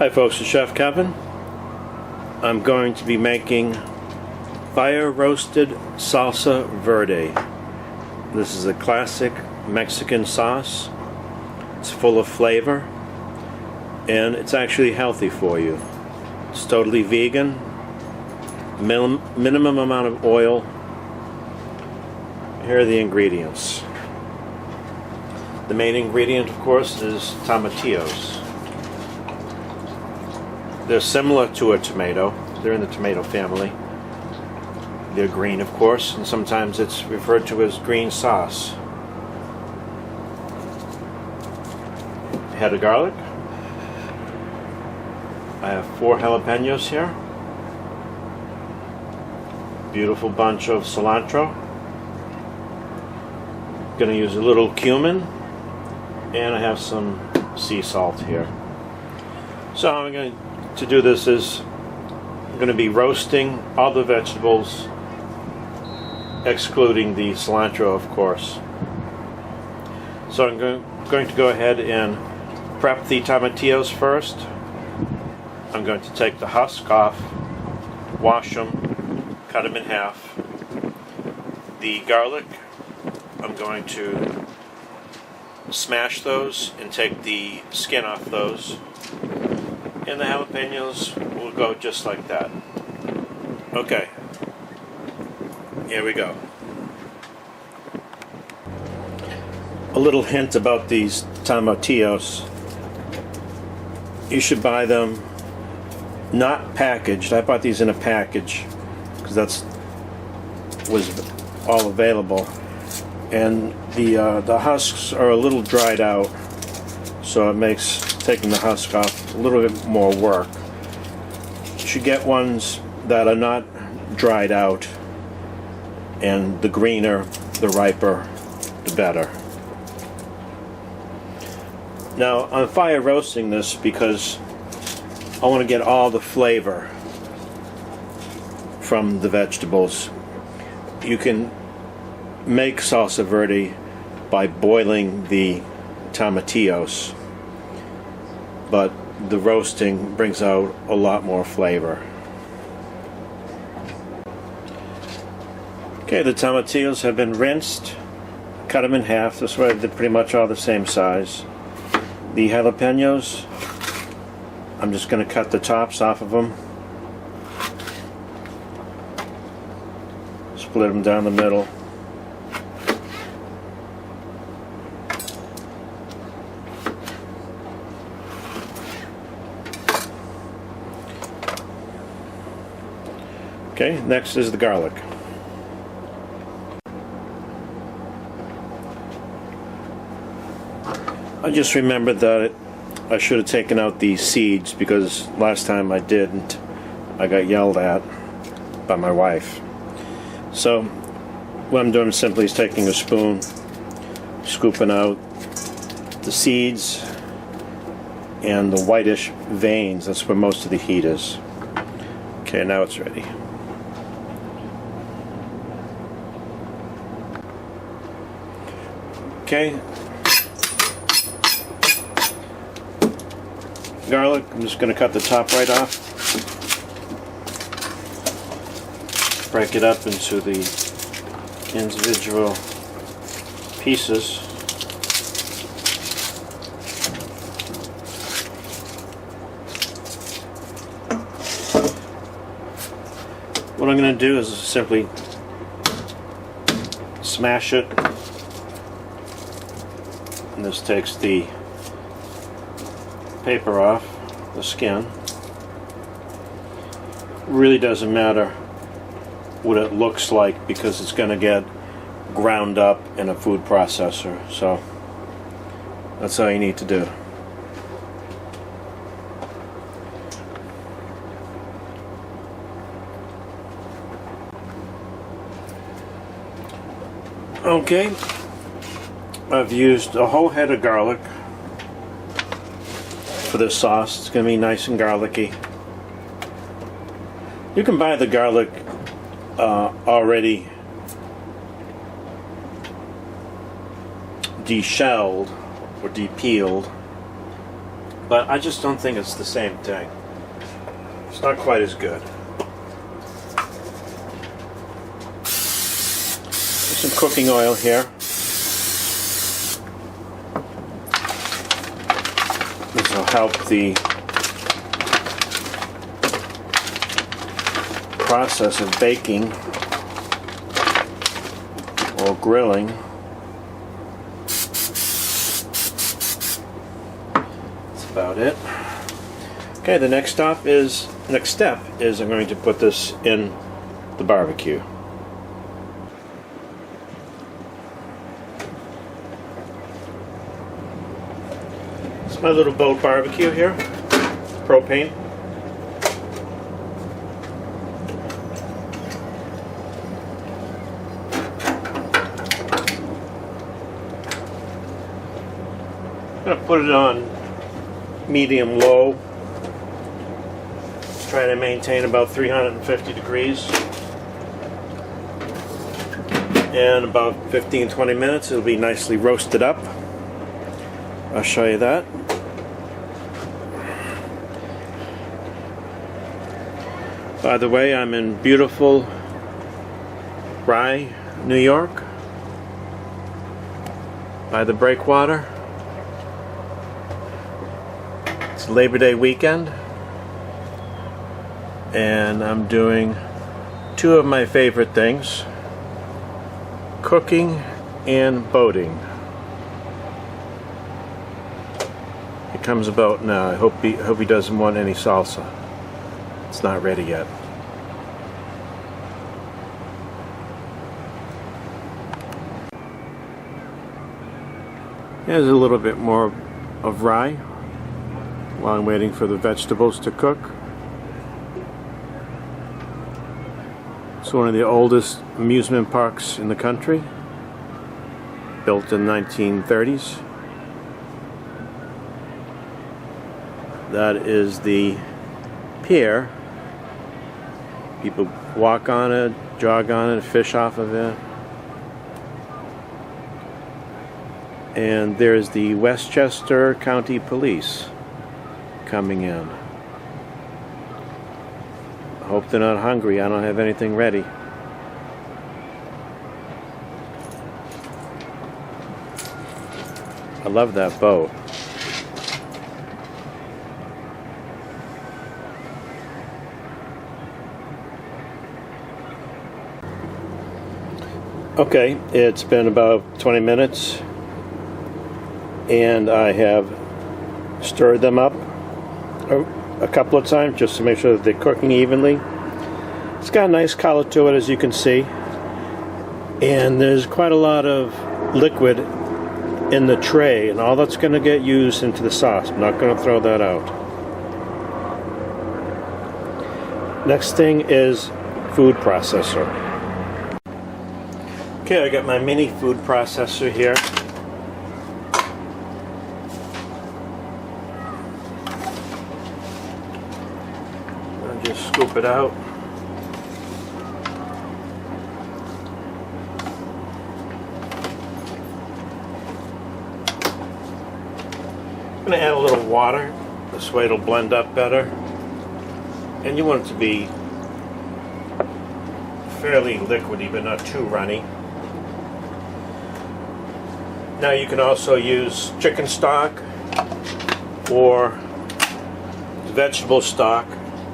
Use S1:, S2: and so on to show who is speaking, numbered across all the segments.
S1: Hi folks, it's Chef Kevin. I'm going to be making fire roasted Salsa Verde. This is a classic Mexican sauce. It's full of flavor and it's actually healthy for you. It's totally vegan, minimum amount of oil. Here are the ingredients. The main ingredient, of course, is tomatillos. They're similar to a tomato. They're in the tomato family. They're green, of course, and sometimes it's referred to as green sauce. A head of garlic. I have 4 jalapenos here. Beautiful bunch of cilantro. Gonna use a little cumin, and I have some sea salt here. So how I'm going to do this is I'm going to be roasting all the vegetables, excluding the cilantro, of course. So I'm going to go ahead and prep the tomatillos first. I'm going to take the husk off, wash them, cut them in half. The garlic, I'm going to smash those and take the skin off those. And the jalapenos will go just like that. Okay, here we go. A little hint about these tomatillos. You should buy them not packaged. I bought these in a package because was all available. And the husks are a little dried out, so it makes taking the husk off a little bit more work. You should get ones that are not dried out, and the greener, the riper, the better. Now I'm fire roasting this because I want to get all the flavor from the vegetables. You can make salsa verde by boiling the tomatillos, but the roasting brings out a lot more flavor. Okay, the tomatillos have been rinsed. Cut them in half. This way they're pretty much all the same size. The jalapenos, I'm just going to cut the tops off of them. Split them down the middle. Okay, next is the garlic. I just remembered that I should have taken out the seeds because last time I didn't. I got yelled at by my wife. So what I'm doing simply is taking a spoon, scooping out the seeds and the whitish veins. That's where most of the heat is. Okay, now it's ready. Okay, garlic, I'm just going to cut the top right off, break it up into the individual pieces. What I'm going to do is simply smash it. And this takes the paper off, the skin. Really doesn't matter what it looks like because it's going to get ground up in a food processor. So that's all you need to do. Okay. I've used a whole head of garlic for this sauce. It's going to be nice and garlicky. You can buy the garlic already deshelled or depeeled, but I just don't think it's the same thing. It's not quite as good. Some cooking oil here. This will help the process of baking or grilling. That's about it. Okay, the next step is I'm going to put this in the barbecue. It's my little boat barbecue here, propane. I'm going to put it on medium-low. Try to maintain about 350 degrees. And about 15-20 minutes it'll be nicely roasted up. I'll show you that. By the way, I'm in beautiful Rye, New York, by the breakwater. It's Labor Day weekend, and I'm doing two of my favorite things: cooking and boating. It comes about now. I hope he doesn't want any salsa. It's not ready yet. Here's a little bit more of rye while I'm waiting for the vegetables to cook. It's one of the oldest amusement parks in the country, built in the 1930s. That is the pier. People walk on it, jog on it, fish off of it. And there's the Westchester County Police coming in. I hope they're not hungry. I don't have anything ready. I love that boat. Okay, it's been about 20 minutes and I have stirred them up a couple of times just to make sure that they're cooking evenly. It's got a nice color to it, as you can see, and there's quite a lot of liquid in the tray, and all that's going to get used into the sauce. I'm not going to throw that out. Next thing is food processor. Okay, I got my mini food processor here. I'll just scoop it out. I'm going to add a little water. This way it'll blend up better. And you want it to be fairly liquidy, but not too runny. Now you can also use chicken stock or vegetable stock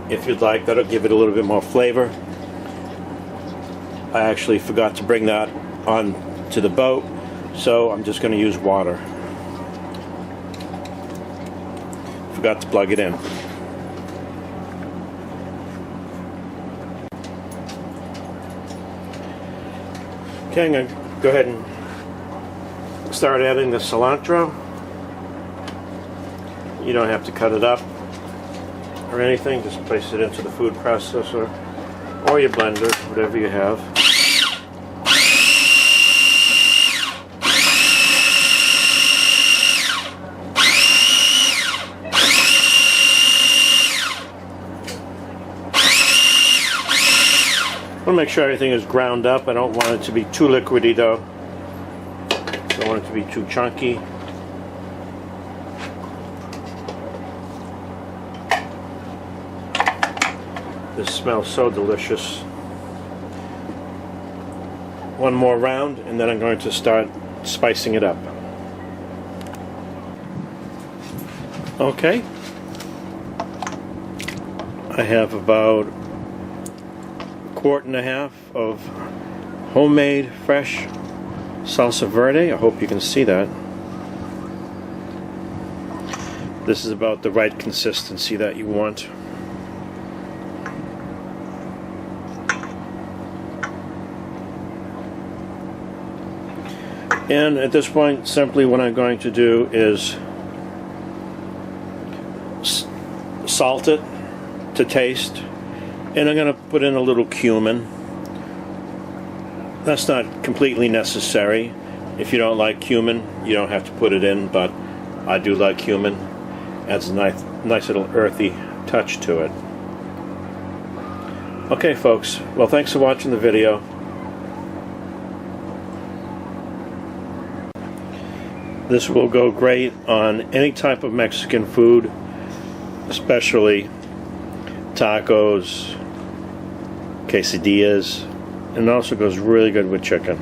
S1: if you'd like. That'll give it a little bit more flavor. I actually forgot to bring that on to the boat, so I'm just going to use water. Forgot to plug it in. Okay, I'm going to go ahead and start adding the cilantro. You don't have to cut it up or anything, just place it into the food processor or your blender, whatever you have. I want to make sure everything is ground up. I don't want it to be too liquidy though. I don't want it to be too chunky. This smells so delicious. One more round, and then I'm going to start spicing it up. Okay. I have about a quart and a half of homemade fresh Salsa Verde. I hope you can see that. This is about the right consistency that you want. And at this point, simply what I'm going to do is salt it to taste, and I'm going to put in a little cumin. That's not completely necessary. If you don't like cumin, you don't have to put it in, but I do like cumin. Adds a nice little earthy touch to it. Okay, folks. Well, thanks for watching the video. This will go great on any type of Mexican food, especially tacos, quesadillas, and it also goes really good with chicken.